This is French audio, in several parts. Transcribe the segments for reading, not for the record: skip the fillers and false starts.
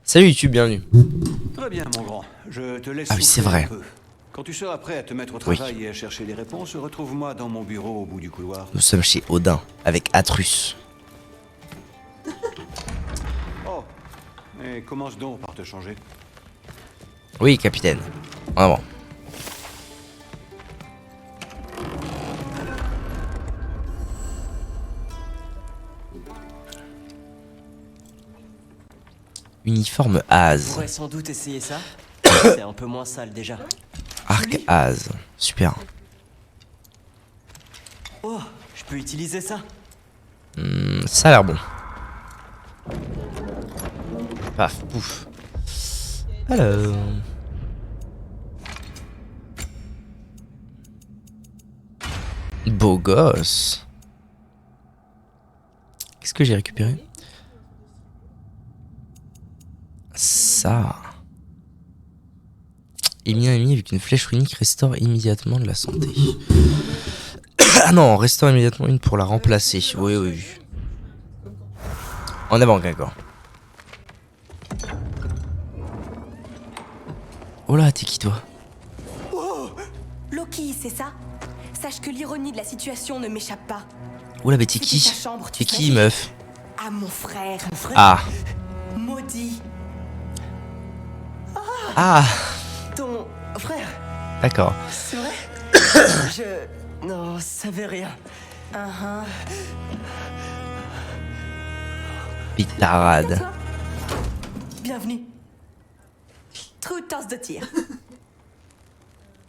Salut YouTube, bienvenue. Très bien, mon grand. Je te laisse. Ah oui, c'est souffler vrai. un peu. Quand tu seras prêt à te mettre au Oui. travail et à chercher des réponses, retrouve-moi dans mon bureau au bout du couloir. Nous sommes chez Odin, avec Atrus. Oh, et commence donc par te changer. Oui, capitaine. En avant. Uniforme On Az. pourrait sans doute essayer ça. C'est un peu moins sale déjà. Arc Az. Super. Oh, je peux utiliser ça. Ça a l'air bon. Paf, pouf. Alors. Beau gosse. Qu'est-ce que j'ai récupéré? Ça. Éliminer un ennemi avec une flèche unique restaure immédiatement de la santé. Ah non, on restaure immédiatement une pour la remplacer. Oui, oui, oui. En avant, d'accord. Oh là, t'es qui toi? Loki, c'est ça? Sache que l'ironie de la situation ne m'échappe pas. Oh là, mais t'es C'était qui? ta chambre, tu T'es sais. qui, meuf? Ah, mon frère. Ah. Maudit. Ah. Ton frère, D'accord. c'est vrai? Je... Non, ça veut rien. Pitarade. Toi Bienvenue. Trou de tasse de tir.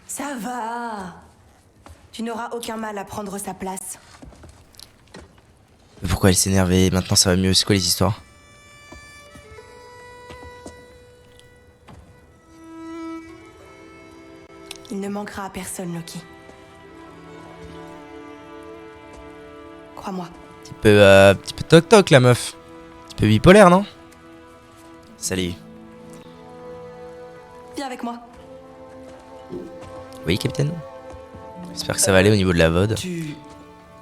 Ça va. Tu n'auras aucun mal à prendre sa place. Pourquoi elle s'énervait? Maintenant ça va mieux. C'est quoi les histoires? Il ne manquera à personne, Loki. Crois-moi. Petit peu toc toc la meuf. Un petit peu bipolaire, non? Salut. Viens avec moi. Oui, capitaine? J'espère que ça va aller au niveau de la VOD. Tu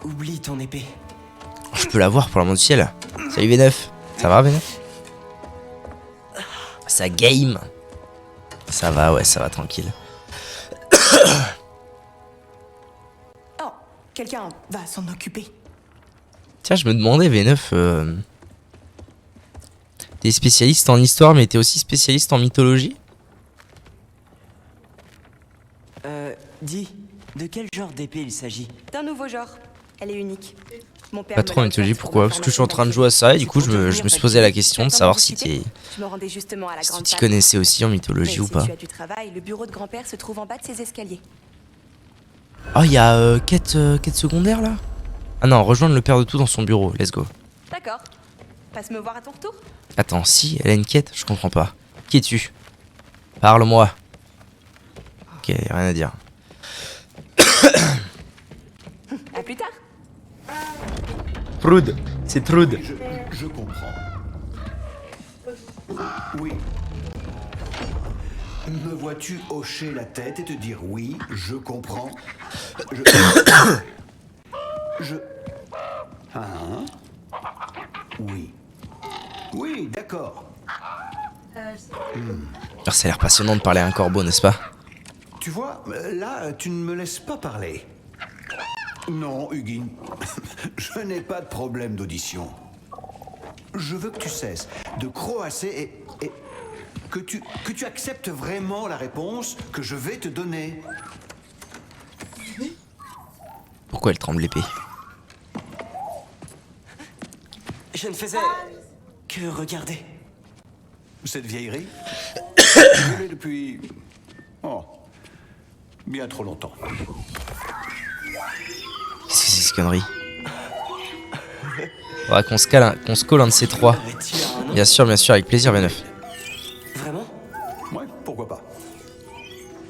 oublies ton épée. Je peux la voir pour l'amour du ciel. Salut V9. Ça va V9? Ça game. Ça va, ouais, ça va tranquille. Oh, quelqu'un va s'en occuper. Tiens, je me demandais V9. T'es spécialiste en histoire, mais t'es aussi spécialiste en mythologie? Dis, de quel genre d'épée il s'agit? D'un nouveau genre. Elle est unique. Mon père Pas me trop en l'a mythologie, offerte pour pourquoi? ma Parce que je suis en train de formation jouer à ça et du C'est coup pour je me devenir suis posé la facile. question de T'as savoir pas si discuté t'es... Je me rendais justement à la Si tu grande t'y salle. connaissais aussi en Mais mythologie ou si pas. tu as du travail, le bureau de grand-père se trouve en bas de ces escaliers. Oh, il y a quête secondaire là? Ah non, rejoindre le père de tout dans son bureau, let's go. D'accord. Passe me voir à ton retour. Attends, si, elle a une quête, je comprends pas. Qui es-tu? Parle-moi. Ok, y a rien à dire. À plus tard. Trude, c'est Trude. Je comprends. Oui. Me vois-tu hocher la tête et te dire oui, je comprends. Je... Hein? Oui. Oui, d'accord. Alors, ça a l'air passionnant de parler à un corbeau, n'est-ce pas? Tu vois, là, tu ne me laisses pas parler. Non, Hugin, je n'ai pas de problème d'audition. Je veux que tu cesses de croasser et que tu acceptes vraiment la réponse que je vais te donner. Pourquoi elle tremble l'épée? Je ne faisais que regarder. Cette vieillerie, je l'ai depuis... Oh, bien trop longtemps. Qu'est-ce que c'est ce connerie? Faudra qu'on se cale, qu'on se colle un de ces trois. Tu as un nom? Bien sûr, avec plaisir, V9. Vraiment? Ouais, pourquoi pas.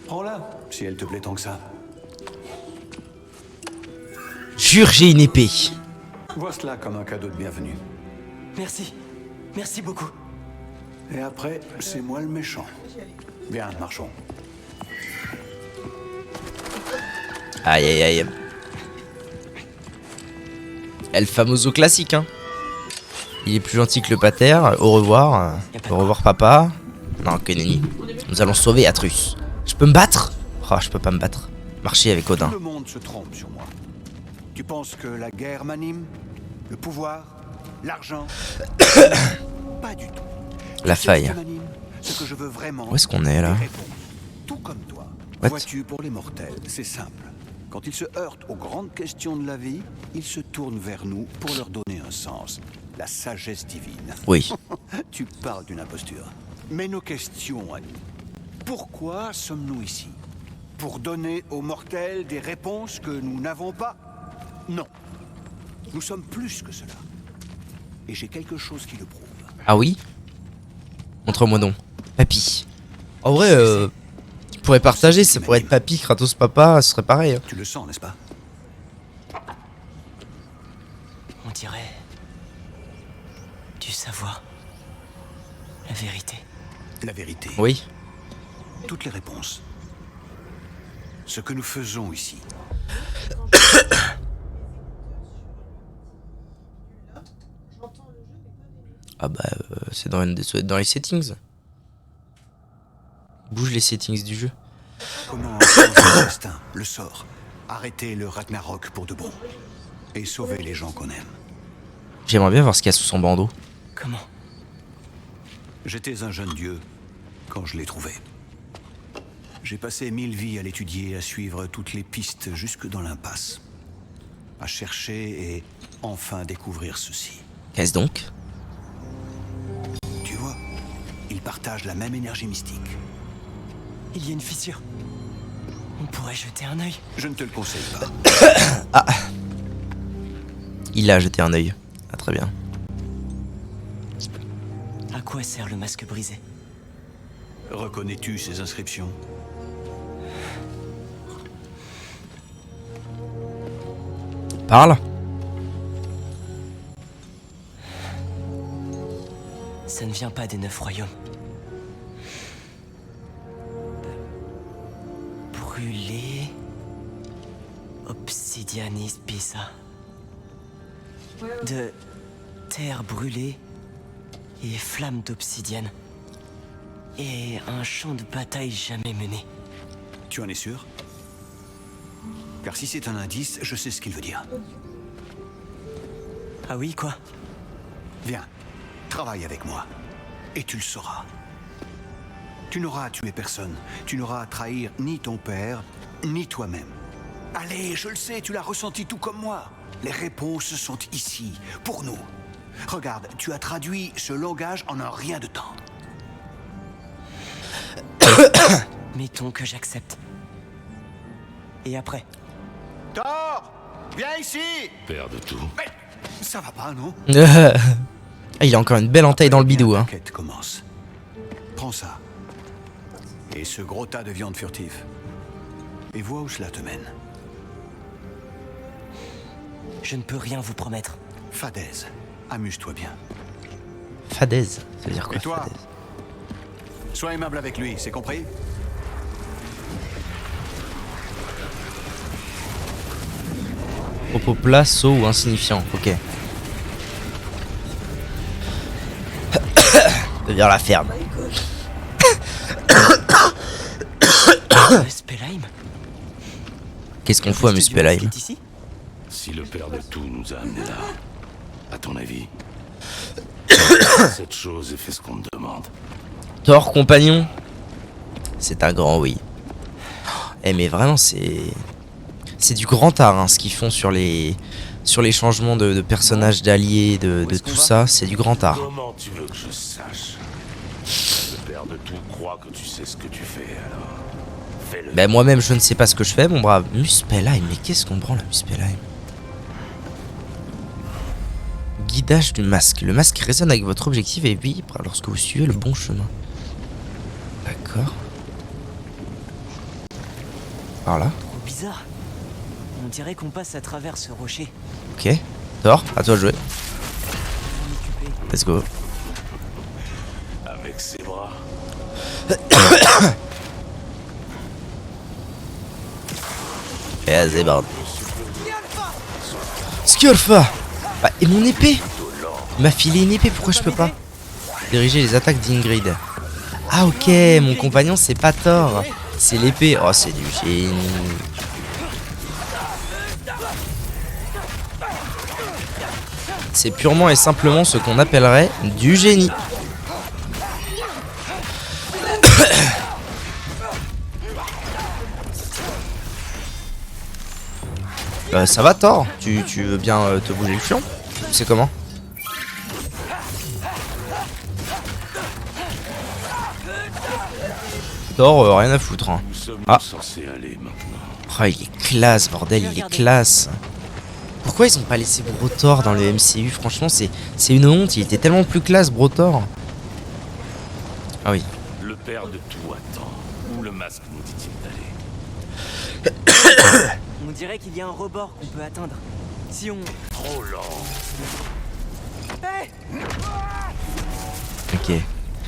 Prends-la, si elle te plaît tant que ça. Jure, j'ai une épée. Vois cela comme un cadeau de bienvenue. Merci. Merci beaucoup. Et après, c'est moi le méchant. Bien, marchons. Aïe aïe aïe. El famoso classique, hein. Il est plus gentil que le pater. Au revoir. Au revoir, papa. Non, que nenni. Nous allons sauver Atrus. Je peux me battre? Oh, je peux pas me battre. Marcher avec Odin. Tout le monde se trompe sur moi. Tu penses que la guerre m'anime? Le pouvoir? L'argent? Pas du tout. La Tu sais faille. ce qui m'anime? Ce que je veux vraiment. Où est-ce qu'on est, là? Des réponses. Tout comme toi. What? Vois-tu, pour les mortels, c'est simple. Quand ils se heurtent aux grandes questions de la vie, ils se tournent vers nous pour leur donner un sens. La sagesse divine. Oui. Tu parles d'une imposture. Mais nos questions à nous. Pourquoi sommes-nous ici? Pour donner aux mortels des réponses que nous n'avons pas? Non. Nous sommes plus que cela. Et j'ai quelque chose qui le prouve. Ah oui? Montre-moi donc. Papy. En vrai, tu pourrais partager, ça pourrait être papy, Kratos papa, ce serait pareil. Tu le sens, n'est-ce pas? On dirait du savoir. La vérité. La vérité. Oui. Toutes les réponses. Ce que nous faisons ici. Ah bah, c'est dans les settings. Bouge les settings du jeu. Comment changer le destin, le sort, arrêter le Ragnarok pour de bon et sauver les gens qu'on aime. J'aimerais bien voir ce qu'il y a sous son bandeau. Comment? J'étais un jeune dieu quand je l'ai trouvé. J'ai passé 1000 vies à l'étudier, à suivre toutes les pistes jusque dans l'impasse. À chercher et enfin découvrir ceci. Qu'est-ce donc? Tu vois, ils partagent la même énergie mystique. Il y a une fissure. On pourrait jeter un œil. Je ne te le conseille pas. Il a jeté un œil. Ah, très bien. À quoi sert le masque brisé? Reconnais-tu ces inscriptions? Parle. Ça ne vient pas des 9 royaumes. Brûlé. Obsidianis Pisa. De terre brûlée et flammes d'obsidienne. Et un champ de bataille jamais mené. Tu en es sûr? Car si c'est un indice, je sais ce qu'il veut dire. Ah oui, quoi? Viens, travaille avec moi. Et tu le sauras. Tu n'auras à tuer personne. Tu n'auras à trahir ni ton père, ni toi-même. Allez, je le sais, tu l'as ressenti tout comme moi. Les réponses sont ici, pour nous. Regarde, tu as traduit ce langage en un rien de temps. Mettons que j'accepte. Et après? Thor, viens ici. Père de tout. Mais ça va pas, non? Ah, il a encore une belle entaille dans le bidou, hein. L'enquête commence. Prends ça. Et ce gros tas de viande furtive. Et vois où cela te mène. Je ne peux rien vous promettre. Fadaise, amuse-toi bien. Fadaise, ça veut dire quoi? Et toi? Fadaise. Sois aimable avec lui, c'est compris? Propos plat, sot ou insignifiant, ok. Devient la ferme. Spelheim? Qu'est-ce qu'on fout à Muspelheim? C'est ici? Si le Père de tout nous a amenés là, à ton avis, cette chose et fait ce qu'on te demande. Thor, compagnon? C'est un grand oui. Eh mais vraiment c'est du grand art hein, ce qu'ils font sur les changements de personnages, d'alliés, de tout ça, c'est du grand art. Comment tu veux que je sache? Le Père de tout croit que tu sais ce que tu fais, alors fais-le. Ben moi-même je ne sais pas ce que je fais, mon brave. Muspelheim, mais qu'est-ce qu'on branle à Muspelheim? Guidage du masque. Le masque résonne avec votre objectif et vibre lorsque vous suivez le bon chemin. D'accord. Par là. Trop bizarre. On dirait qu'on passe à travers ce rocher. Ok. Thor, à toi de jouer. Occupé. Let's go. Avec ses bras. Et Zebard. Skjolfa. Bah, et mon épée? Il m'a filé une épée, pourquoi je peux pas diriger les attaques d'Ingrid? Ah ok, mon compagnon c'est pas Thor, c'est l'épée. Oh c'est du génie. C'est purement et simplement ce qu'on appellerait du génie. Ça va Thor? Tu veux bien te bouger le fion? C'est comment? Thor, rien à foutre. Hein. Où sommes-nous Ah. censés aller maintenant? Oh, il est classe, bordel, il est classe. Pourquoi ils ont pas laissé Brotor dans le MCU? Franchement, c'est une honte. Il était tellement plus classe, Brotor. Ah oui. Le père de tout attend. Où le masque nous dit-il d'aller? On dirait qu'il y a un rebord qu'on peut atteindre. Si on... Trop lent. Ok.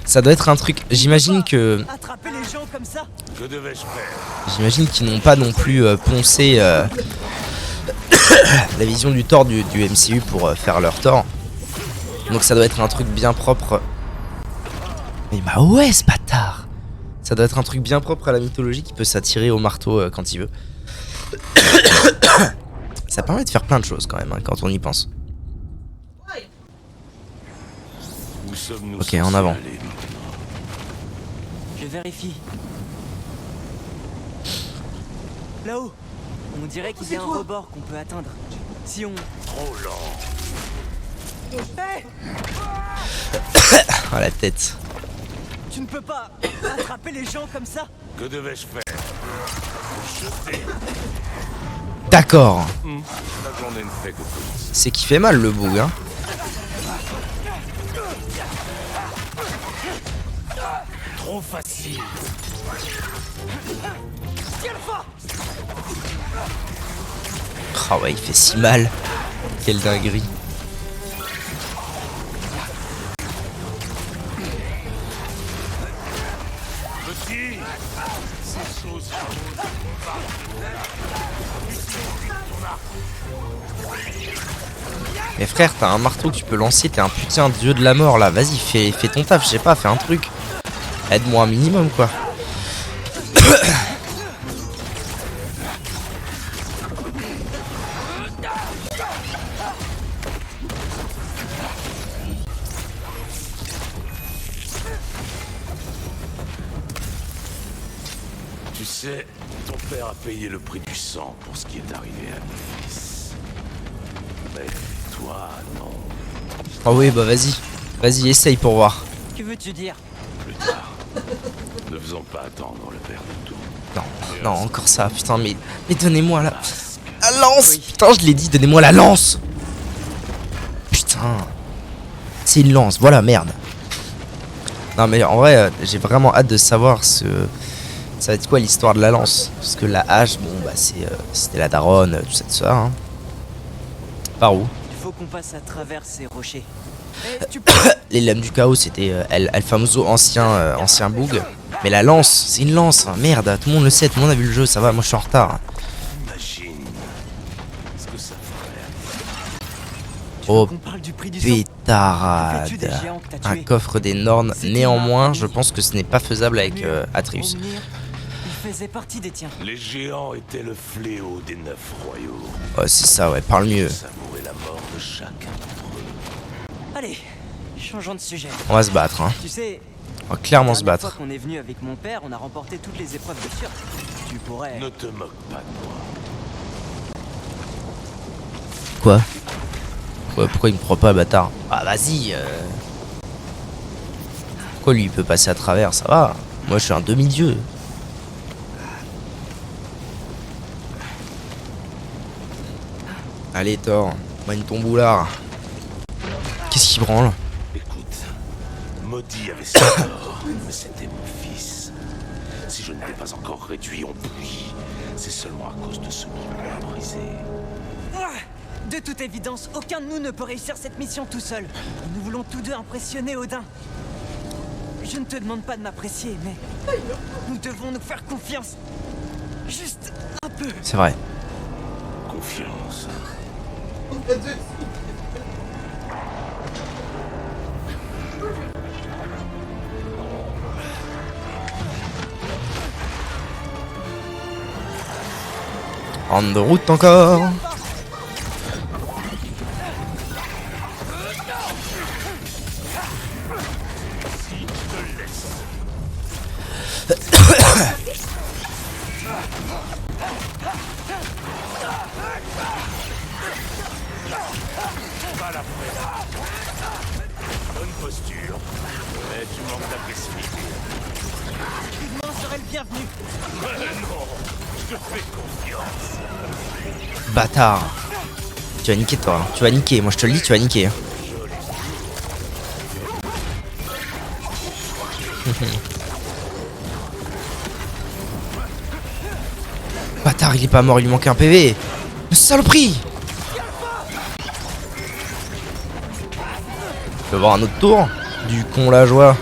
Ça doit être un truc. J'imagine que. Attraper les gens comme ça? Que devais-je faire? J'imagine qu'ils n'ont pas non plus poncé la vision du Thor du MCU pour faire leur Thor. Donc ça doit être un truc bien propre. Mais bah ouais, ce bâtard. Ça doit être un truc bien propre à la mythologie qui peut s'attirer au marteau quand il veut. Ça permet de faire plein de choses quand même hein, quand on y pense. Où sommes-nous Ok, en censés avant. aller maintenant? Je vérifie. Là-haut. On dirait qu'il y a un rebord qu'on peut atteindre. Si on... Trop lent. Ah la tête. Tu ne peux pas attraper les gens comme ça? Que devais-je faire? Jeter. D'accord. La journée ne fait que commencer. C'est qui fait mal le boug hein. Trop facile. Ah ouais, il fait si mal. Quelle dinguerie. Petit. Ces choses. Mais frère, t'as un marteau que tu peux lancer, t'es un putain de dieu de la mort là. Vas-y, fais ton taf, je sais pas, fais un truc. Aide-moi un minimum quoi. Tu sais, ton père a payé le prix du sang pour ce qui est arrivé à mes fils. Mais toi, non. Ah oui, bah vas-y. Vas-y, essaye pour voir. Que veux-tu dire? Plus tard. Ne faisons pas attendre le père de tout. Non, non, encore ça, putain, mais donnez-moi la lance. Putain, je l'ai dit, donnez-moi la lance. Putain. C'est une lance, voilà, merde. Non mais en vrai, j'ai vraiment hâte de savoir ça va être quoi l'histoire de la lance. Parce que la hache, bon bah c'était la daronne, tout ça, hein. Par où? Il faut qu'on passe à travers ces rochers. Les lames du chaos, c'était El Famoso ancien boug. Mais la lance, c'est une lance, hein. Merde, tout le monde le sait, tout le monde a vu le jeu, ça va, moi je suis en retard. Imagine ce que ça ferait. Oh On parle du prix du sang. pétarade. Veux-tu des géants que t'as Un tués? coffre des Nornes, C'était néanmoins, ma je famille. pense que ce n'est pas faisable avec Mieux, Atreus. au mieux, il faisait partie des tiens. Les géants étaient le fléau des 9 royaumes. Oh c'est ça, ouais, parle mieux. Savourer la mort de chacun d'entre eux. Allez, changeons de sujet. On va se battre, hein. Tu sais, On va clairement se la dernière battre. fois qu'on est venu avec mon père, on a remporté toutes les épreuves de surf. Tu pourrais... Ne te moque pas de moi. Quoi? Ouais, pourquoi il me croit pas, bâtard? Ah vas-y Pourquoi lui il peut passer à travers, ça va? Moi je suis un demi-dieu. Allez Thor, magne ton boulard. Qu'est-ce qui branle? Écoute, maudit avait ses torts, mais c'était mon fils. Si je ne l'ai pas encore réduit en bouillie, c'est seulement à cause de ce mur brisé. Ah, de toute évidence, aucun de nous ne peut réussir cette mission tout seul. Nous voulons tous deux impressionner Odin. Je ne te demande pas de m'apprécier, mais nous devons nous faire confiance. Juste un peu. C'est vrai. Confiance. En de route encore. Bonne posture, mais tu manques d'agressivité. Pigment serait le bienvenu. Non, je te fais confiance. Bâtard. Tu vas niquer toi. Tu vas niquer. Moi je te le dis, tu vas niquer. Bâtard, il est pas mort, il lui manque un PV. Mais saloperie. Je peux voir un autre tour. Du con la joie.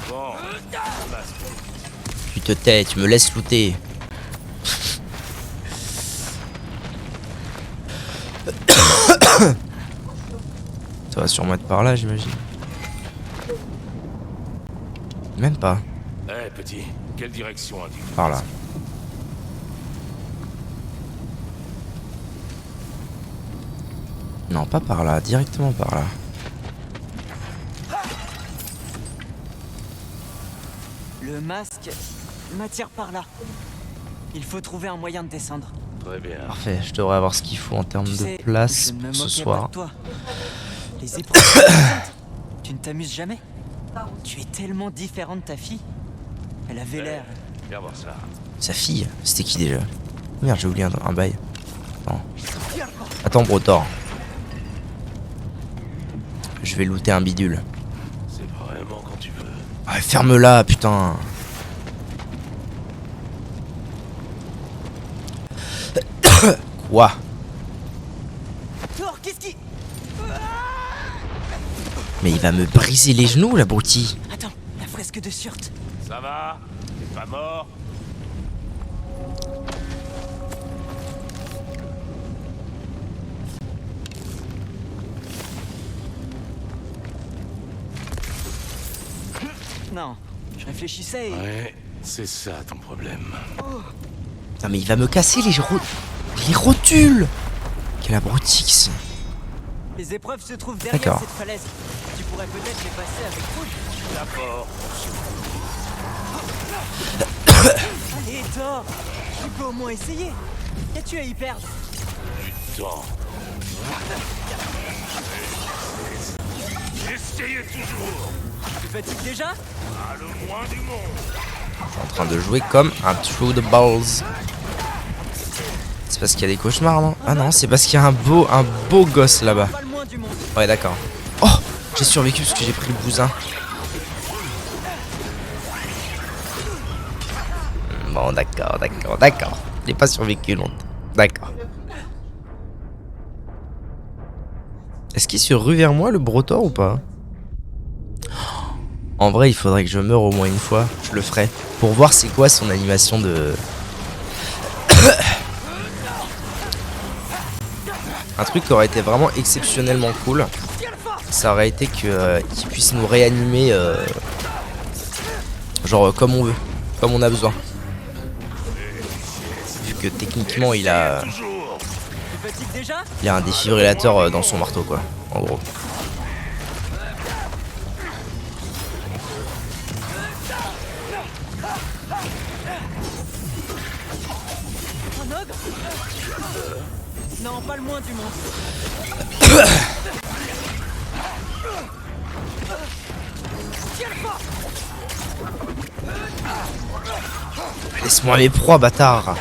Bon, Tu te tais, tu me laisses looter. Ça va sûrement être par là, j'imagine. Même pas. hé petit, quelle direction indique? Par là. Non, pas par là, directement par là. Le masque m'attire par là. Il faut trouver un moyen de descendre. Très bien. Parfait, je devrais avoir ce qu'il faut en termes Tu de sais, place je ne me pour ce moquais soir. pas de toi. Les épreuves sont innocentes. Tu ne t'amuses jamais. Tu es tellement différent de ta fille. Elle avait l'air. Viens voir ça. Sa fille, c'était qui déjà? Merde, j'ai oublié un bail. Non. Attends, Brotor. Je vais looter un bidule. C'est vraiment quand tu veux. Ah, ferme-la, putain. Quoi? Thor, qu'est-ce qui... Mais il va me briser les genoux, l'abruti. Attends, la fresque de Surt. Ça va? T'es pas mort? Non, je réfléchissais et... Ouais, c'est ça ton problème. Putain, mais il va me casser les rotules. Quel abruti. Les épreuves se trouvent derrière D'accord. cette falaise. Tu pourrais peut-être les passer avec foule. D'abord, Allez, Thor, tu peux au moins essayer. Qu'as-tu à y perdre? temps. Essayez toujours. Tu fatigues déjà? Pas le moins du monde. Je suis en train de jouer comme un true the balls. C'est parce qu'il y a des cauchemars, non? Ah non, c'est parce qu'il y a un beau gosse là-bas. Pas le moins du monde. Ouais, d'accord. Oh, j'ai survécu parce que j'ai pris le bousin. Bon, d'accord. Il n'est pas survécu longtemps. D'accord. Est-ce qu'il se rue vers moi, le Brotor, ou pas? En vrai, il faudrait que je meure au moins une fois. Je le ferai. Pour voir c'est quoi son animation de... Un truc qui aurait été vraiment exceptionnellement cool, ça aurait été que qu'il puisse nous réanimer genre comme on veut, comme on a besoin. Vu que techniquement il a Tu fatigues déjà? un défibrillateur dans son marteau, quoi, en gros. Un ogre? Non, pas le moins du monde. Laisse-moi mes proies, bâtard.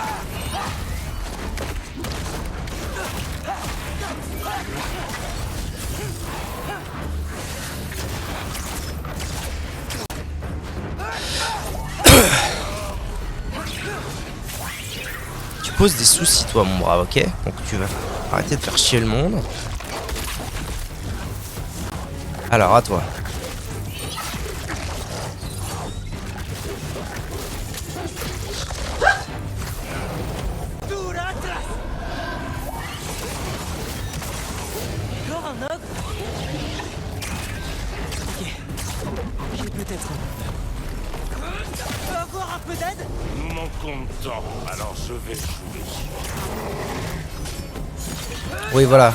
Tu poses des soucis, toi, mon brave, ok? Donc tu vas arrêter de faire chier le monde. Alors, à toi. Encore un ogre? Ok. J'ai peut-être un. avoir un peu d'aide? Nous manquons de temps, alors je vais jouer. Oui, voilà.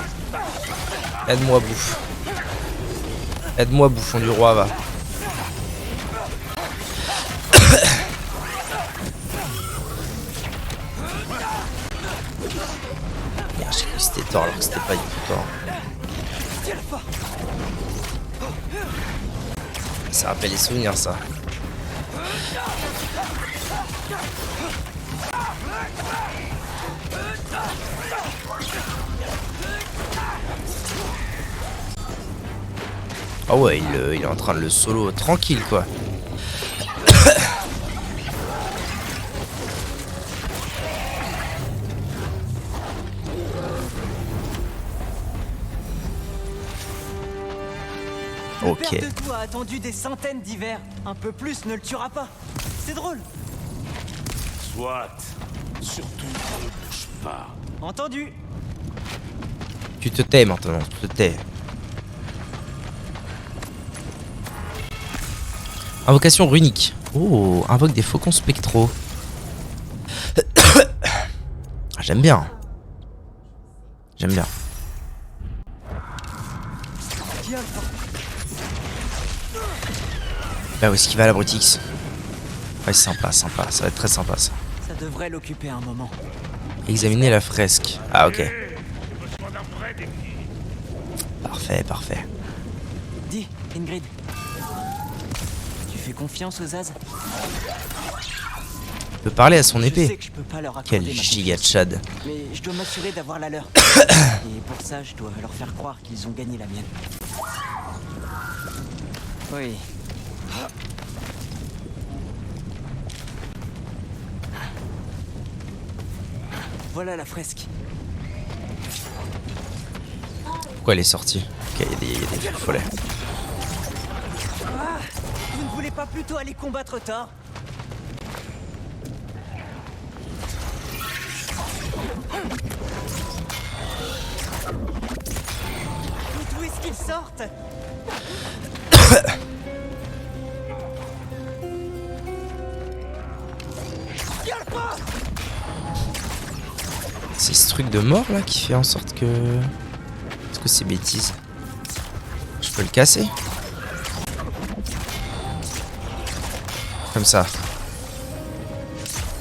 Aide-moi, bouffe. Aide-moi, bouffon du roi, va. Merde, j'ai cru que c'était Thor alors que c'était pas du tout Thor. Ça rappelle les souvenirs, ça. Ah ouais, il est en train de le solo tranquille, quoi. Le Ok. père de tout a attendu des centaines d'hivers. Un peu plus ne le tuera pas. C'est drôle. Soit. Surtout, ne bouge pas. Entendu. Tu te tais maintenant, tu te tais. Invocation runique. Oh, invoque des faucons spectraux. J'aime bien. J'aime bien. Bah où est-ce qu'il va la Brutix? Ouais, sympa, sympa. Ça va être très sympa ça. Ça devrait l'occuper un moment. Examiner la fresque. Ah ok. Parfait, parfait. Dis, Ingrid. Tu fais confiance aux As? Il peut parler à son Je sais épée. que je peux pas leur accorder Quel ma giga confiance, Chad. mais je dois m'assurer d'avoir la leur. Et pour ça, je dois leur faire croire qu'ils ont gagné la mienne. Oui. Voilà la fresque. Pourquoi elle est sortie? Ok, il y a des follets. Ah, vous ne voulez pas plutôt aller combattre Thor? D'où est-ce qu'ils sortent? C'est ce truc de mort là qui fait en sorte que... Est-ce que c'est bêtise? Je peux le casser? Comme ça.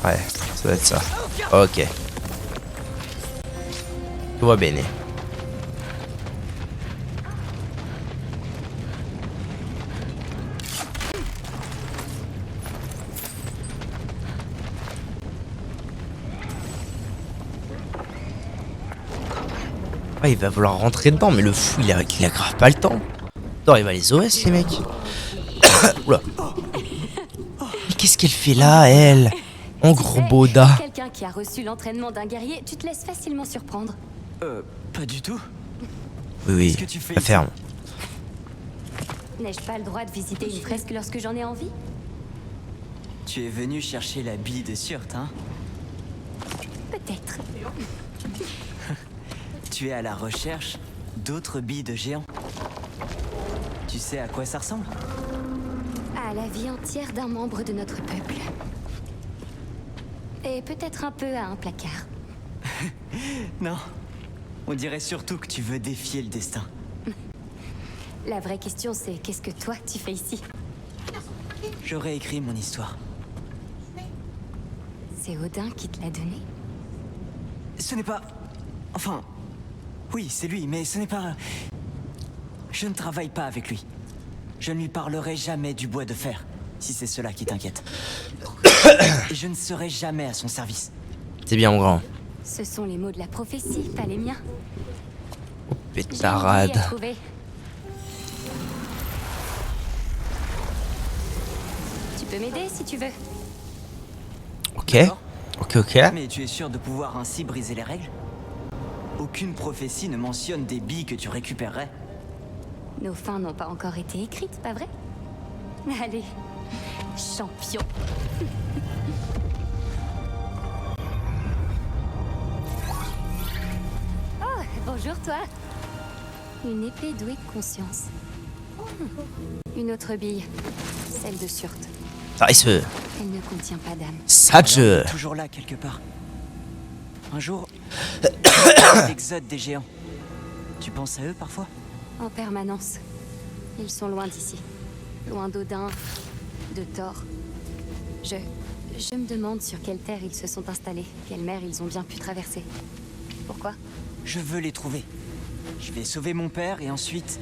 Ouais, ça doit être ça. Ok. Tout va bene. Ah, il va vouloir rentrer dedans, mais le fou, il a grave pas le temps. Non, il va les OS, les mecs. Oula. Mais qu'est-ce qu'elle fait là, elle? En gros boda. Quelqu'un qui a reçu l'entraînement d'un guerrier, tu te laisses facilement surprendre. Pas du tout. Oui, Qu'est-ce que tu fais la ici? ferme. N'ai-je pas le droit de visiter une fresque lorsque j'en ai envie? Tu es venu chercher la bille de Surt, hein? Peut-être. Tu es à la recherche d'autres billes de géants. Tu sais à quoi ça ressemble? À la vie entière d'un membre de notre peuple. Et peut-être un peu à un placard. Non. On dirait surtout que tu veux défier le destin. La vraie question, c'est qu'est-ce que toi tu fais ici? J'aurais écrit mon histoire. C'est Odin qui te l'a donné? Ce n'est pas... Enfin... Oui, c'est lui, mais ce n'est pas... Je ne travaille pas avec lui. Je ne lui parlerai jamais du bois de fer, si c'est cela qui t'inquiète. Et je ne serai jamais à son service. C'est bien, mon grand. Ce sont les mots de la prophétie, pas les miens. J'ai une Pétarade. bille à trouver. Tu peux m'aider si tu veux. Ok. D'accord. Ok. Mais tu es sûr de pouvoir ainsi briser les règles? Aucune prophétie ne mentionne des billes que tu récupérerais. Nos fins n'ont pas encore été écrites, pas vrai? Allez, champion. Oh, bonjour toi. Une épée douée de conscience. Une autre bille, celle de Surt. Nice. Elle ne contient pas d'âme. Sage. Alors, il est toujours là quelque part. Un jour, l'exode des géants. Tu penses à eux parfois? En permanence. Ils sont loin d'ici. Loin d'Odin, de Thor. Je me demande sur quelle terre ils se sont installés, quelle mer ils ont bien pu traverser. Pourquoi? Je veux les trouver. Je vais sauver mon père et ensuite,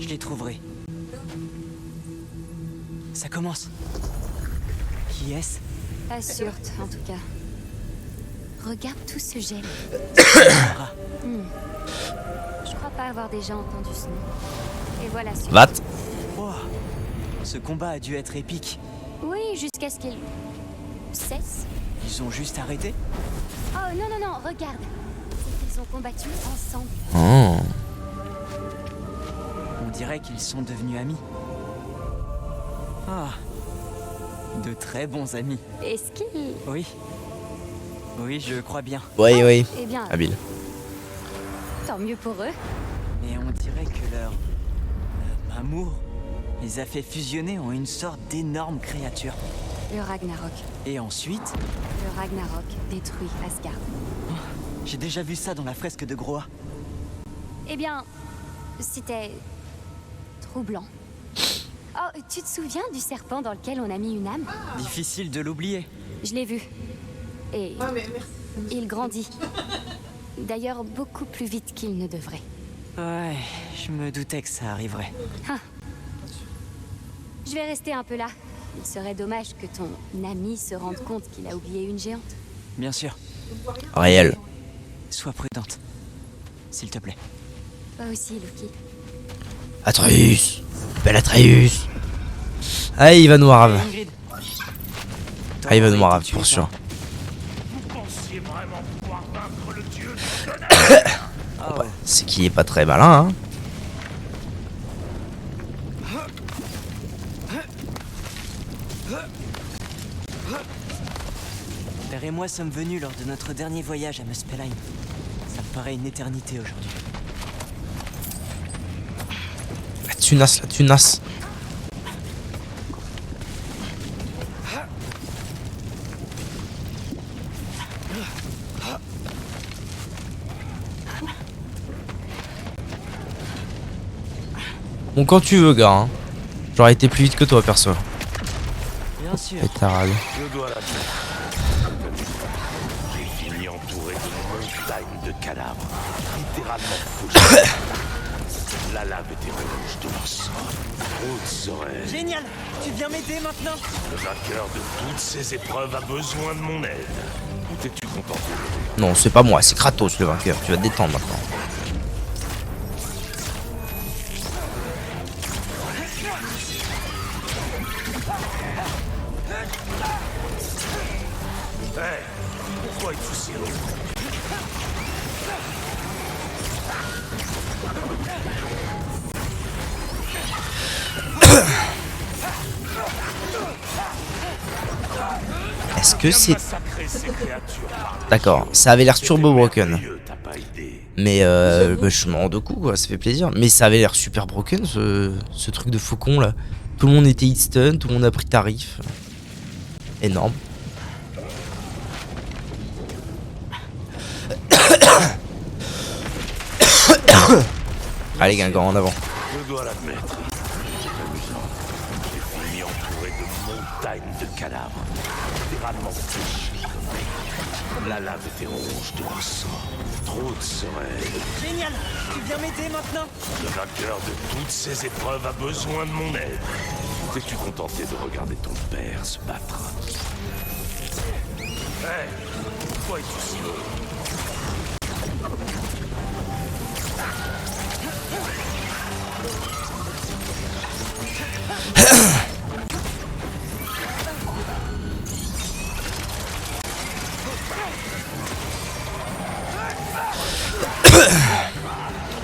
je les trouverai. Ça commence. Qui est-ce? Pas sûre, en tout cas. Regarde tout ce gel. Je crois pas avoir déjà entendu ce nom. Et voilà celui. Vat. Wow. Ce combat a dû être épique. Oui, jusqu'à ce qu'il cesse. Ils ont juste arrêté? Oh non, non, non, regarde. C'est qu'ils ont combattu ensemble. Oh. On dirait qu'ils sont devenus amis. Ah. De très bons amis. Est-ce qu'ils... Oui. Oui, je crois bien. Oui, oui. Eh bien, Habile. tant mieux pour eux. Mais on dirait que leur amour les a fait fusionner en une sorte d'énorme créature. Le Ragnarok. Et ensuite, Le Ragnarok détruit Asgard. j'ai déjà vu ça dans la fresque de Groa. Eh bien, c'était... troublant. Oh, tu te souviens du serpent dans lequel on a mis une âme? Difficile de l'oublier. Je l'ai vu. Et il grandit. D'ailleurs, beaucoup plus vite qu'il ne devrait. Ouais, je me doutais que ça arriverait. Je vais rester un peu là. Il serait dommage que ton ami se rende compte qu'il a oublié une géante. Bien sûr, Réel. sois prudente. S'il te plaît. Toi aussi, Loki. Atreus. Belle Atreus. Ah, il va nous rave. Ingrid. Ah, il va nous T'aurais été rave, tué pour par- sûr. Vous pensiez vraiment pouvoir vaincre le dieu de Ah ouais. C'est qu'il est pas très malin, hein. Père et moi sommes venus lors de notre dernier voyage à Muspelheim. Ça me paraît une éternité aujourd'hui. La tunasse, la tunasse. Bon, quand tu veux, gars. Hein. J'aurais été plus vite que toi, perso. Bien sûr. Pétarade. Je dois l'admettre. J'ai fini entouré de montagnes de cadavres, littéralement fauchés. La lave était rouge de leur sang. Haute serait. Génial. Tu viens m'aider maintenant? Le vainqueur de toutes ces épreuves a besoin de mon aide. T'es-tu content? Non, c'est pas moi, c'est Kratos le vainqueur. Tu vas te détendre maintenant. Hé, pourquoi es-tu si lourd? Est-ce que c'est... Massacrer ces créatures par D'accord, ça avait l'air turbo broken. merveilleux, t'as pas idée. Mais bah, je m'en rends de coup, quoi, ça fait plaisir. Mais ça avait l'air super broken, ce truc de faucon là. Tout le monde était hit stun, tout le monde a pris tarif. Énorme. Allez, Guingamp, en avant. Je dois l'admettre. C'est amusant. J'ai fini entouré de montagnes de cadavres, littéralement fléchis. La lave était rouge de leur sang. Trop de serait. Génial. Tu viens m'aider maintenant? Le vainqueur de toutes ces épreuves a besoin de mon aide. T'es-tu contenté de regarder ton père se battre? Hé, pourquoi es-tu si lourd?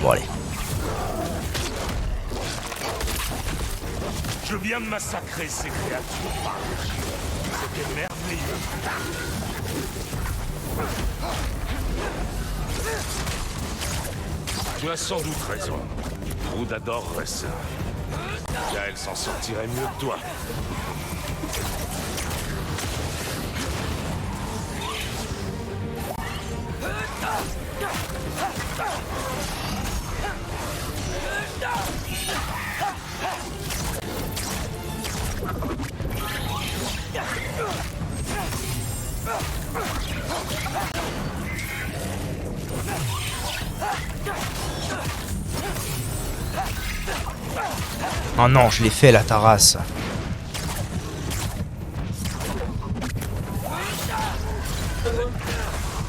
Bon, allez. Je viens de massacrer ces créatures par les yeux. C'était merveilleux. Tu as sans doute raison. Groot adorerait ça. Gaël s'en sortirait mieux que toi. Oh non, je l'ai fait la tarasse.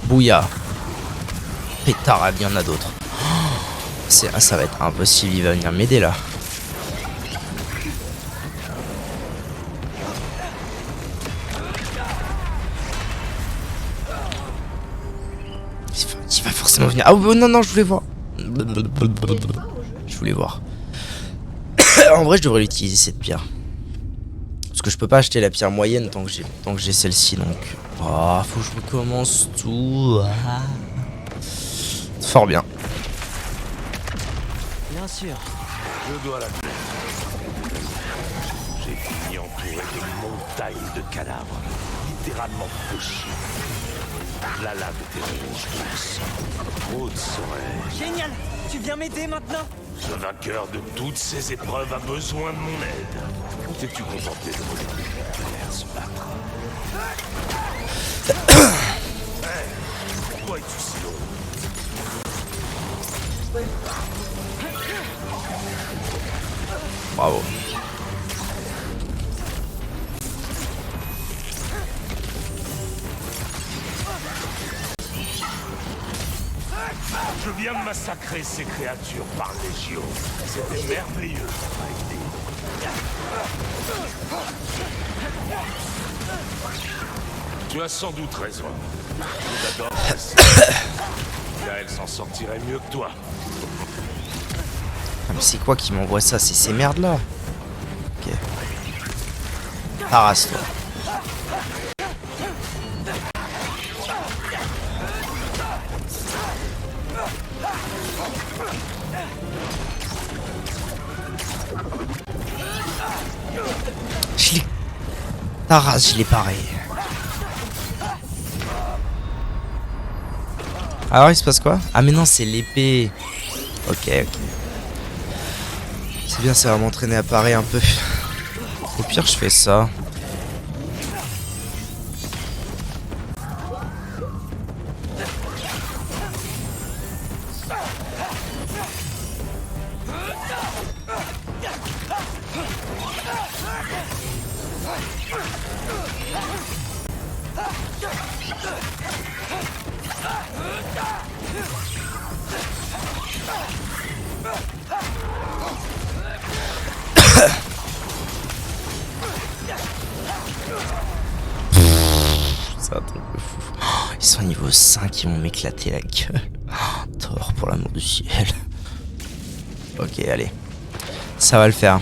Bouya. Pétard, il y en a d'autres. Ça va être impossible, il va venir m'aider là. Il va forcément venir. Ah oh, non, non, je voulais voir. Je voulais voir. En vrai, je devrais l'utiliser cette pierre. Parce que je peux pas acheter la pierre moyenne tant que j'ai celle-ci, donc... Oh, faut que je recommence tout. Ah. Fort bien. Bien sûr. Je dois l'admettre. J'ai fini entouré de montagnes de cadavres, littéralement pochés. La lave était rouge de sang. Trop de serait. Génial. Tu viens m'aider maintenant? Le vainqueur de toutes ces épreuves a besoin de mon aide. Ou t'es-tu contenté de me faire se battre? Hey, pourquoi es-tu si long? Bravo. Je viens de massacrer ces créatures par légion. C'était merveilleux. Tu as sans doute raison. J'adore. Elle s'en sortirait mieux que toi. Ah, mais c'est quoi qui m'envoie ça? C'est ces merdes là. Ok. Tarasse toi. Tarasse, je l'ai paré. Alors il se passe quoi? Ah mais non, c'est l'épée. Ok, ok. C'est bien, ça va m'entraîner à parer un peu. Au pire, je fais ça. C'est un truc de fou. Oh, ils sont niveau 5, ils vont m'éclater la gueule. Oh, Thor, pour l'amour du ciel. Ok, allez. Ça va le faire.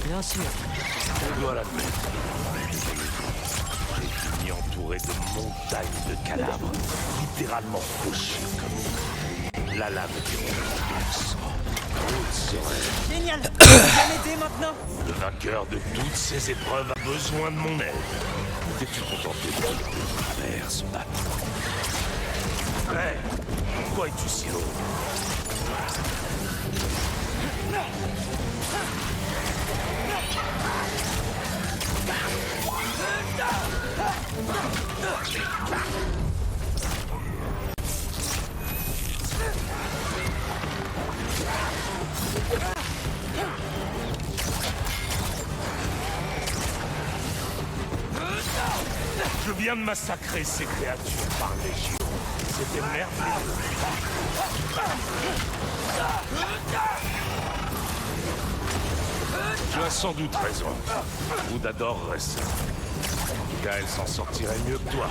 Bien sûr. Je dois l'admettre. J'ai fini entouré de montagnes de cadavres, littéralement pochés comme la lave était rouge de sang. Trop de serait. Génial. Tu viens m'aider maintenant? Le vainqueur de toutes ces épreuves a besoin de mon aide. T'es-tu contenté de travers se battre? Hey, pourquoi es-tu si haut? Je viens de massacrer ces créatures par légion. C'était merveilleux. Tu as sans doute raison. Oud adorerait ça. En tout cas, elle s'en sortirait mieux que toi.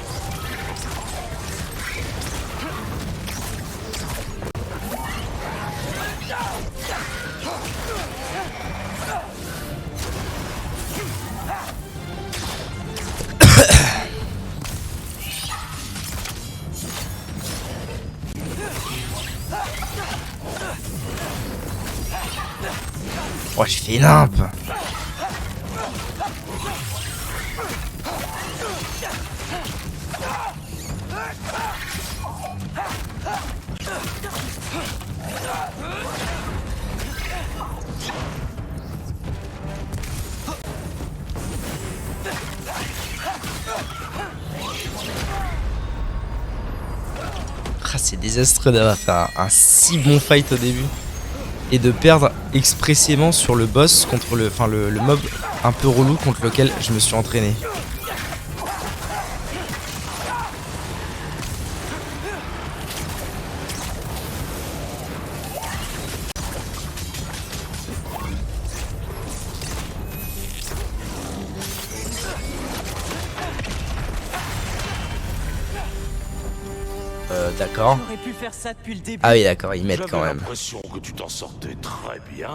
Oh, j'ai fait une imp. Ah, c'est désastreux d'avoir fait un si bon fight au début et de perdre expressément sur le boss contre le mob un peu relou contre lequel je me suis entraîné. D'accord. J'aurais pu faire ça depuis le début. Ah oui, d'accord, ils mettent quand J'avais même. l'impression que tu t'en sortais très bien.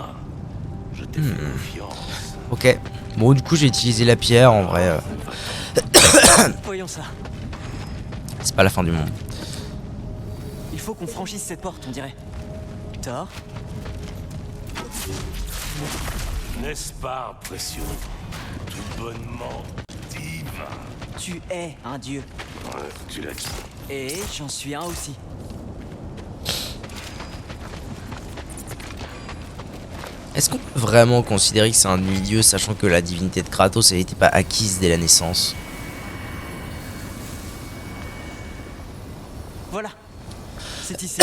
Je t'ai fait confiance. Ok. Bon, du coup, j'ai utilisé la pierre en vrai. Voyons ça. C'est pas la fin du monde. Il faut qu'on franchisse cette porte, on dirait. Thor, N'est-ce pas impressionnant? Tout bonnement divin. tu es un dieu. Ouais, tu l'as dit. Et j'en suis un aussi. Est-ce qu'on peut vraiment considérer que c'est un demi-dieu sachant que la divinité de Kratos n'était pas acquise dès la naissance? Voilà. C'est ici.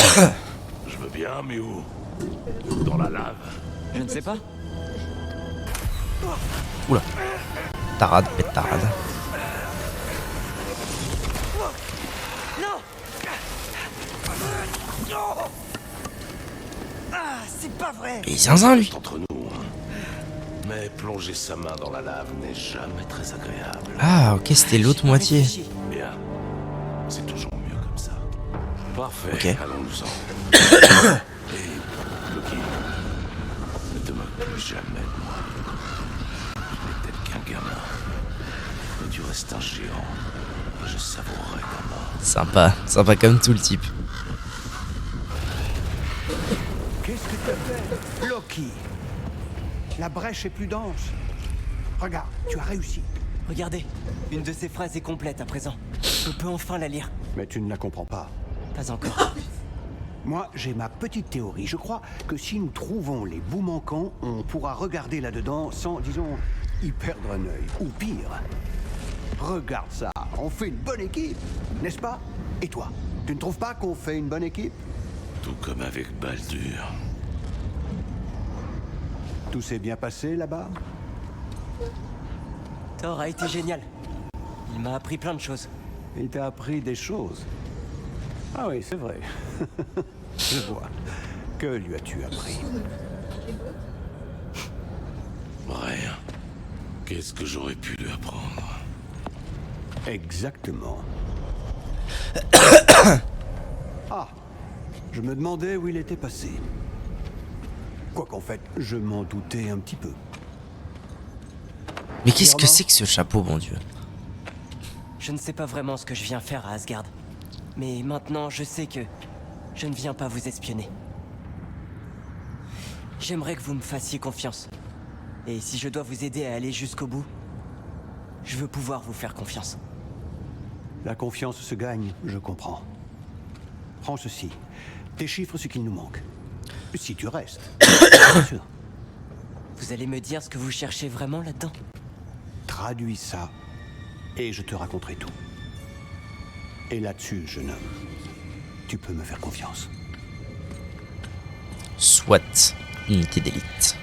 Je veux bien, mais où? Dans la lave. Je ne sais pas. Oula. Tarade, pétarade. Non. Ah, c'est pas vrai. Et zinzin lui. Entre nous, hein. Mais plonger sa main dans la lave n'est jamais très agréable. Ah ok, c'était l'autre moitié. Réfléchis. Bien. C'est toujours mieux comme ça. Parfait. Ok. Allons-nous-en. Et Loki, ne te moque plus jamais de moi. Je n'ai peut-être qu'un gamin. Mais tu restes un géant. Et je savourerai ta mort. Sympa, sympa comme tout le type. Qu'est-ce que tu as fait, Loki? La brèche est plus dense. Regarde, tu as réussi. Regardez, une de ces phrases est complète à présent. Je peux enfin la lire. Mais tu ne la comprends pas. Pas encore. Moi, j'ai ma petite théorie. Je crois que si nous trouvons les bouts manquants, on pourra regarder là-dedans sans, disons, y perdre un œil. Ou pire. Regarde ça, on fait une bonne équipe, n'est-ce pas? Et toi, tu ne trouves pas qu'on fait une bonne équipe? Tout comme avec Baldur. Tout s'est bien passé là-bas? Thor a été génial. Il m'a appris plein de choses. Il t'a appris des choses. Ah oui, c'est vrai. Je vois. Que lui as-tu appris? Rien. Qu'est-ce que j'aurais pu lui apprendre? Exactement. Ah, je me demandais où il était passé. Quoi qu'en fait, je m'en doutais un petit peu. Mais qu'est-ce que c'est que ce chapeau, bon Dieu? Je ne sais pas vraiment ce que je viens faire à Asgard. Mais maintenant, je sais que je ne viens pas vous espionner. J'aimerais que vous me fassiez confiance. Et si je dois vous aider à aller jusqu'au bout, je veux pouvoir vous faire confiance. La confiance se gagne, je comprends. Prends ceci. Déchiffre ce qu'il nous manque. Si tu restes. Bien sûr. Vous allez me dire ce que vous cherchez vraiment là-dedans? Traduis ça et je te raconterai tout. Et là-dessus, jeune homme, tu peux me faire confiance. Soit, unité d'élite.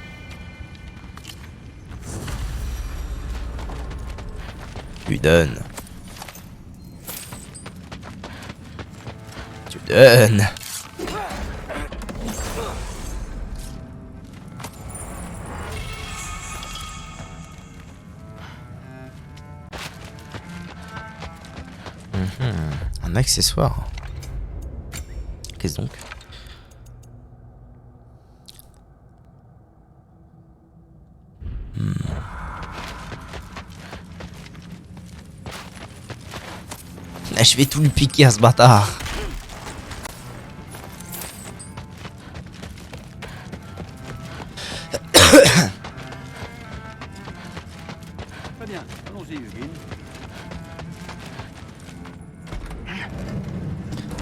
Tu donnes. Tu donnes. Un accessoire. Qu'est-ce donc? Là, je vais tout lui piquer à ce bâtard. Très bien, allons-y, Eugene.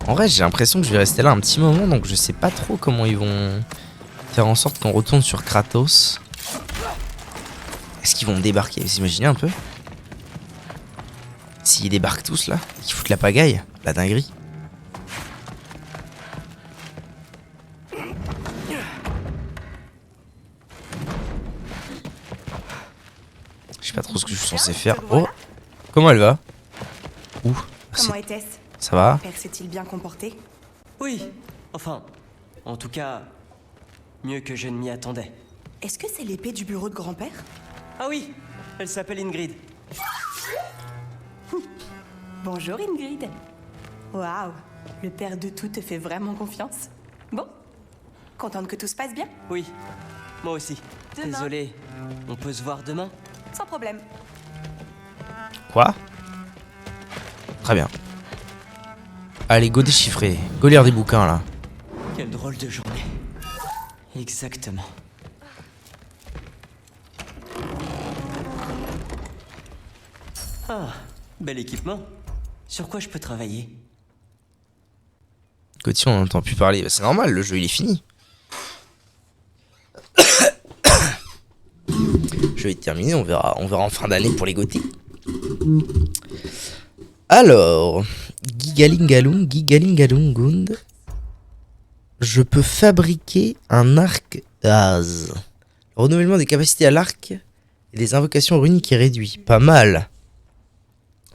En vrai, j'ai l'impression que je vais rester là un petit moment, donc je sais pas trop comment ils vont faire en sorte qu'on retourne sur Kratos. Est-ce qu'ils vont me débarquer? Vous imaginez un peu? S'ils débarquent tous là, et qu'ils foutent la pagaille, la dinguerie. Je sais pas trop ce que je suis censé faire. Oh! Comment elle va? Ouh. Comment était-ce? Ça va? Père s'est-il bien comporté? Oui, enfin, en tout cas, mieux que je ne m'y attendais. Est-ce que c'est l'épée du bureau de grand-père? Ah oui, elle s'appelle Ingrid. Bonjour Ingrid. Waouh, le père de tout te fait vraiment confiance. Bon, contente que tout se passe bien? Oui, moi aussi. Demain. Désolé, on peut se voir demain? Sans problème. Quoi? Très bien. Allez, go déchiffrer. Go lire des bouquins là. Quelle drôle de journée. Exactement. Ah, bel équipement. Sur quoi je peux travailler? Gauthier, on n'entend plus parler. Bah, c'est normal, le jeu il est fini. Le jeu est terminé, on verra en fin d'année pour les Gothiques. Alors, Gigalingalungund. Je peux fabriquer un arc Az. Le renouvellement des capacités à l'arc et des invocations runiques est réduit. Pas mal.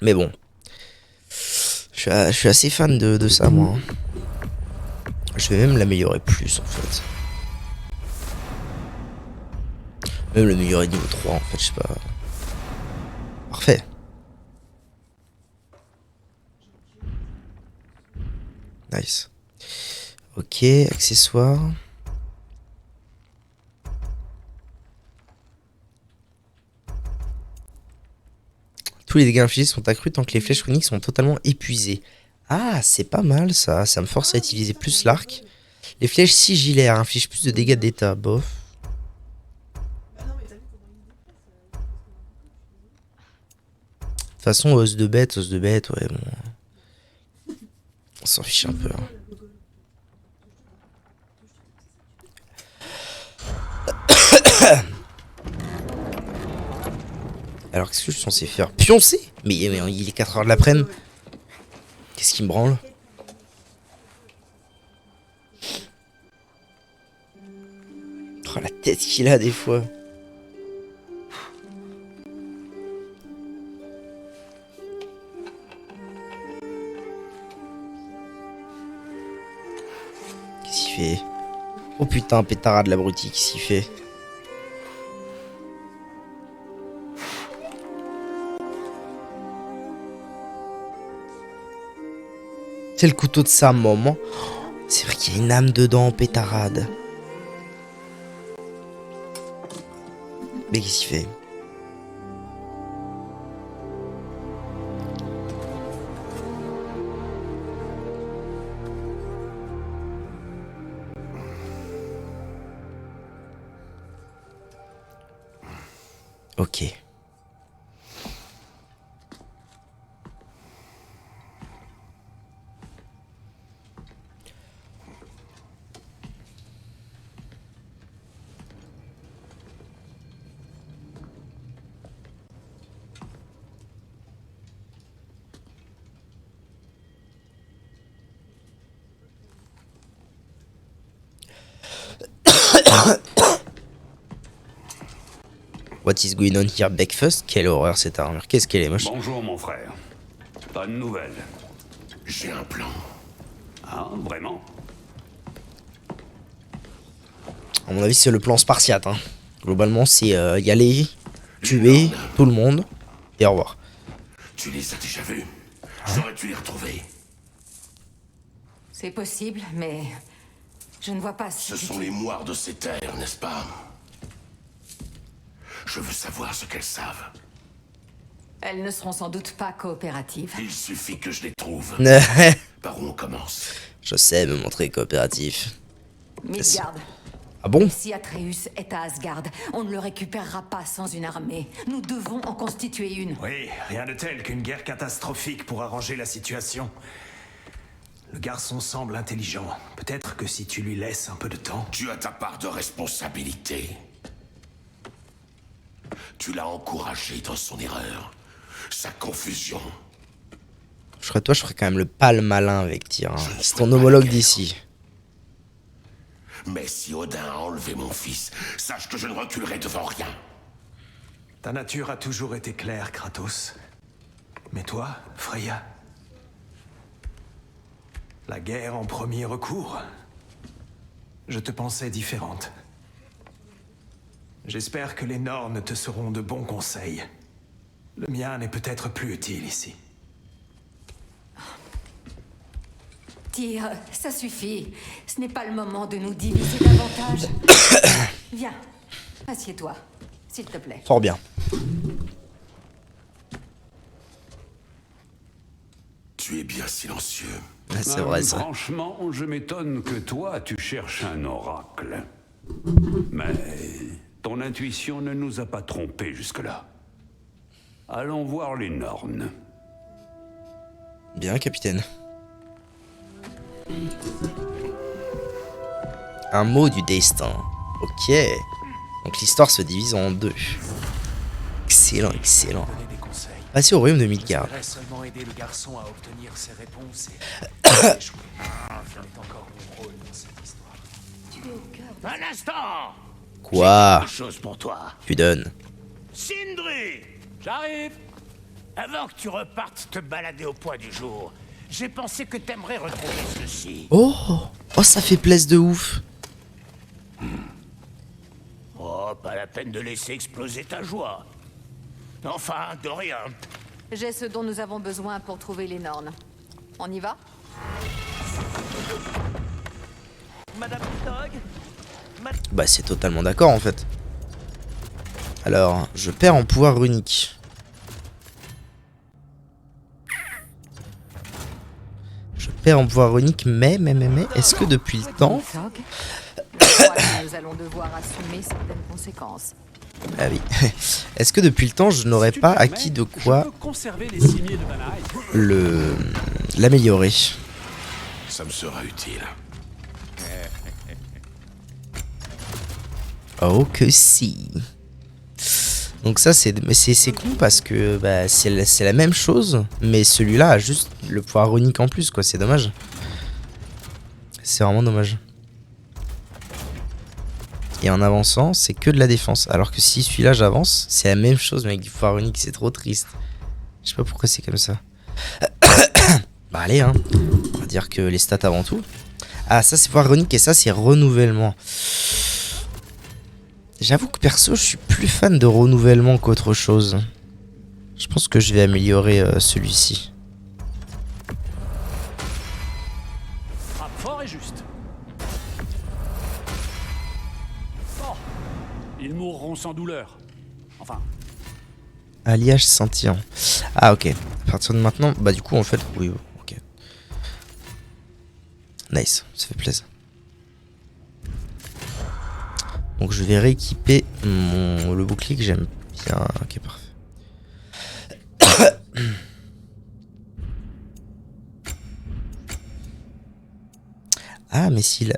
Mais bon. Je suis assez fan de ça, moi. Je vais même l'améliorer plus, en fait. Même l'améliorer niveau 3, en fait, je sais pas. Parfait. Nice. Ok, accessoires. Tous les dégâts infligés sont accrus tant que les flèches runiques sont totalement épuisées. Ah, c'est pas mal ça. Ça me force à utiliser plus l'arc. Les flèches sigillaires infligent plus de dégâts d'état. Bof. De toute façon, os de bête, ouais, bon. On s'en fiche un peu. Hein. Alors, qu'est-ce que je suis censé faire? Pioncer? Mais il est 4h de l'après-midi. Qu'est-ce qui me branle? Oh, la tête qu'il a des fois. Qu'est-ce qu'il fait? Oh putain, pétarade l'abruti, qu'est-ce qu'il fait? C'est le couteau de sa maman. C'est vrai qu'il y a une âme dedans, pétarade. Mais qu'est-ce qu'il fait? Ok. What is going on here, Breakfast? Quelle horreur cette armure. Qu'est-ce qu'elle est moche. Bonjour mon frère. Bonne nouvelle. J'ai un plan. Ah, vraiment? À mon avis, c'est le plan spartiate. Hein. Globalement, c'est y aller, tuer tout le monde et au revoir. Tu les as déjà vus? J'aurais dû les retrouver. C'est possible, mais je ne vois pas si... Ce sont les moires de ces terres, n'est-ce pas? Je veux savoir ce qu'elles savent. Elles ne seront sans doute pas coopératives. Il suffit que je les trouve. Par où on commence? Je sais me montrer coopératif. Midgard. Ah bon? Si Atreus est à Asgard, on ne le récupérera pas sans une armée. Nous devons en constituer une. Oui, rien de tel qu'une guerre catastrophique pour arranger la situation. Le garçon semble intelligent. Peut-être que si tu lui laisses un peu de temps... Tu as ta part de responsabilité. Tu l'as encouragé dans son erreur, sa confusion. Je serais toi, je ferais quand même le malin avec Tyr. Hein. C'est ton homologue d'ici. Mais si Odin a enlevé mon fils, sache que je ne reculerai devant rien. Ta nature a toujours été claire, Kratos. Mais toi, Freya... La guerre en premier recours. Je te pensais différente. J'espère que les Nornes te seront de bons conseils. Le mien n'est peut-être plus utile ici. Tyr, ça suffit. Ce n'est pas le moment de nous diviser davantage. Viens, assieds-toi, s'il te plaît. Fort bien. Tu es bien silencieux. Ah, c'est vrai ça. Franchement, je m'étonne que toi, tu cherches un oracle. Mais ton intuition ne nous a pas trompés jusque-là. Allons voir les Nornes. Bien, capitaine. Un mot du destin. Ok. Donc l'histoire se divise en deux. Excellent, excellent. Donner des conseils. Passez au royaume de Midgard. J'espérais seulement aider le garçon à obtenir ses réponses et... échouer. J'en ai encore mon rôle dans cette histoire. Un instant! Quoi? Quelque chose pour toi. Tu donnes. Sindri! J'arrive! Avant que tu repartes te balader au point du jour, j'ai pensé que t'aimerais retrouver ceci. Oh! Oh, ça fait plaisir de ouf. Oh, pas la peine de laisser exploser ta joie. Enfin, de rien. J'ai ce dont nous avons besoin pour trouver les Nornes. On y va? Madame Dog, Bah, c'est totalement d'accord en fait. Alors, je perds en pouvoir runique. Je perds en pouvoir runique, mais, est-ce que depuis le temps... Voilà, nous allons devoir assumer certaines conséquences. Ah oui. Est-ce que depuis le temps, je n'aurais pas acquis de quoi l'améliorer? Ça me sera utile. Oh que si. Donc ça c'est con parce que bah, c'est la même chose, mais celui-là a juste le pouvoir runique en plus quoi, c'est dommage. C'est vraiment dommage. Et en avançant, c'est que de la défense. Alors que si celui-là j'avance, c'est la même chose mais avec du pouvoir runique, c'est trop triste. Je sais pas pourquoi c'est comme ça. Bah allez hein, on va dire que les stats avant tout. Ah ça c'est pouvoir runique et ça c'est renouvellement. J'avoue que perso je suis plus fan de renouvellement qu'autre chose. Je pense que je vais améliorer celui-ci. Frappe fort et juste. Oh, ils mourront sans douleur. Enfin. Alliage scintillant. Ah ok. À partir de maintenant, bah du coup en fait, oui, ok. Nice, ça fait plaisir. Donc je vais rééquiper le bouclier que j'aime bien. Ok, parfait. Ah, mais s'il...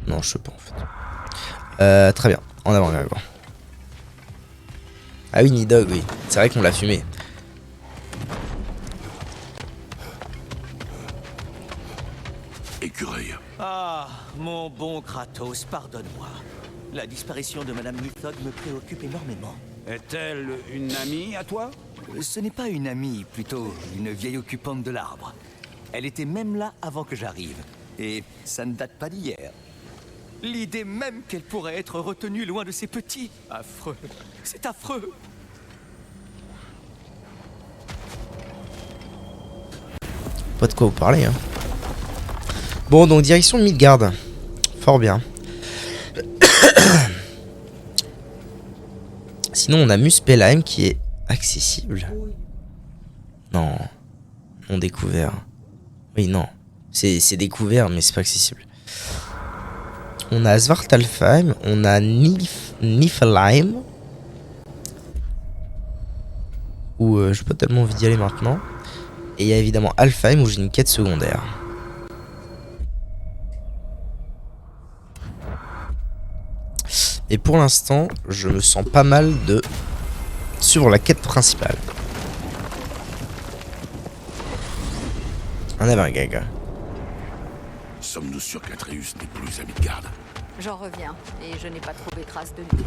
Non, je sais pas en fait. Très bien, en avant, en avant. Ah oui, Nidhogg, oui. C'est vrai qu'on l'a fumé. Écureuil. Ah, mon bon Kratos, pardonne-moi. La disparition de Madame Nidhogg me préoccupe énormément. Est-elle une amie à toi? Ce n'est pas une amie, plutôt une vieille occupante de l'arbre. Elle était même là avant que j'arrive. Et ça ne date pas d'hier. L'idée même qu'elle pourrait être retenue loin de ses petits. Affreux. C'est affreux. Pas de quoi vous parler, hein. Bon, donc direction Midgard. Fort bien. Sinon, on a Muspelheim qui est accessible. Non. Non découvert. Oui, non. C'est découvert, mais c'est pas accessible. On a Svartalfheim. On a Niflheim. Où j'ai pas tellement envie d'y aller maintenant. Et il y a évidemment Alfheim où j'ai une quête secondaire. Et pour l'instant, je me sens pas mal de suivre la quête principale. On avait un gag. Sommes-nous sûrs qu'Atreus n'est plus à Midgard? J'en reviens, et je n'ai pas trouvé trace de lui.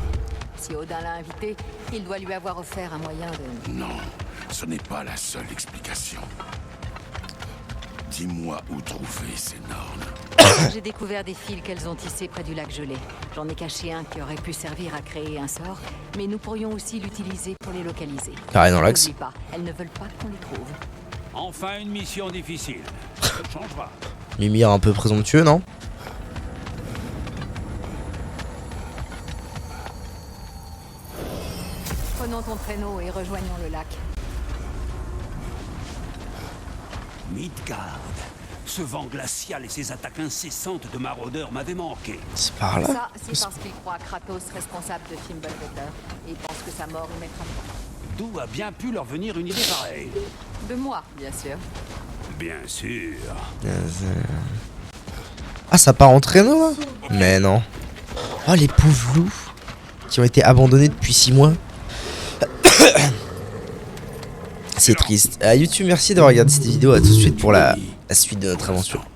Si Odin l'a invité, il doit lui avoir offert un moyen de... Non, ce n'est pas la seule explication. Dis-moi où trouver ces nornes. J'ai découvert des fils qu'elles ont tissés près du lac gelé. J'en ai caché un qui aurait pu servir à créer un sort, mais nous pourrions aussi l'utiliser pour les localiser. Carré dans l'axe. N'oublie pas, elles ne veulent pas qu'on les trouve. Enfin une mission difficile. Ça changera. Mimir un peu présomptueux, non? Prenons ton traîneau et rejoignons le lac. Midgard. Ce vent glacial et ces attaques incessantes de maraudeurs m'avaient manqué. C'est par là. Ça, c'est parce qu'il croit Kratos responsable de Fimbulvetter et pense que sa mort y mettra fin. D'où a bien pu leur venir une idée pareille? De moi, bien sûr. Bien sûr. Ah, ça part en traîneau là? Mais non. Oh, les pauvres loups qui ont été abandonnés depuis 6 mois. C'est triste. YouTube, merci d'avoir regardé cette vidéo. À tout de suite pour la suite de notre aventure.